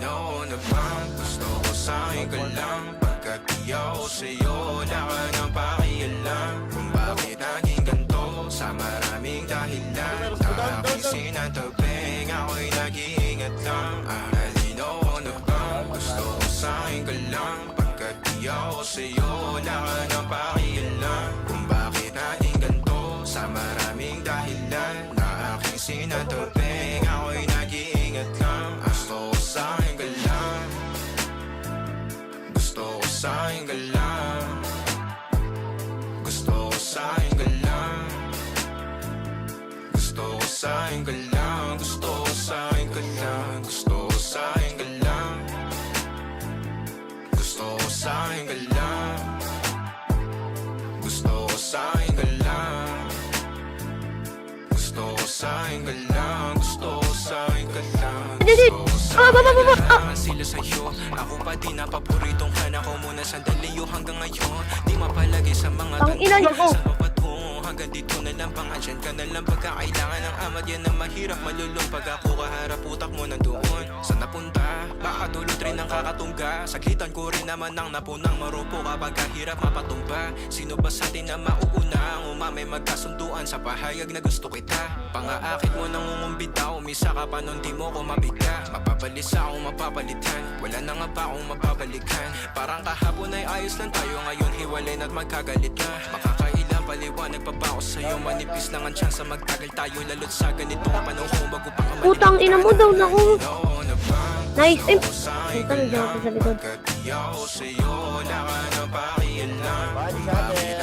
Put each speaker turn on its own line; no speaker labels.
Talino na bang gusto ko sa'yo ka lang? Pagkat di ako sa'yo, wala ka nang pakialam. Kung bakit naging ganito, sa maraming dahilan. Na aking sinatabing, ako'y nag-iingat lang. Talino na bang gusto ko sa'yo ka lang? Pagkat di ako sa'yo, wala ka nang pakialam. Kung bakit naging ganito, sa maraming dahilan. Na aking sinatabing, ako'y nag-iingat lang. Gusto ko sa'yo ka lang. Gusto ko sa'yo ka lang. Gusto ko sa'yo ka lang. Gusto ko sa'yo ka lang. Gusto ko sa'yo ka lang. Gusto ko sa'yo ka lang. Gusto ko sa'yo ka lang. Gusto ko sa'yo ka lang. Gusto ko sa'yo ka lang. Gusto ko sa'yo ka lang. Sila sa'yo, ako pa din napaboritong ka na ko muna sandali yo hanggang ngayon. Di mapalagay sa mga tanong, saan mapatungo hanggang dito na lang. Pang-andyan ka na lang pagkakailangan ng amat. Yan ang mahirap malulong pag ako kaharap utak mo nandoon. Saan napunta? Baka dulot rin ang kakatungga. Saglitan ko rin naman ang napunang marupo kapag kahirap mapatumba. Sino ba sa atin na mauuna ang umamay magkasunduan sa pahayag na gusto kita? Pangaakit mo nang umumbita, umisa ka pa nun di mo ko mabigla. Mapapalis akong mapapalitan, wala na nga ba akong mapabalikan? Parang kahapon ay ayos lang tayo, ngayon hiwalay na't magkagalit na. Makakailang paliwanag pa ba ako sa'yo? Manipis lang ang tsansa magtagal tayo, lalo't sa ganitong panahon bago pa ka malimutan.
Putang ina mo daw na ko. Nice. Ay, puta, nandiyan ako sa likod.
Pagkat di ako sa'yo, wala ka nang pakialam. Kung bakit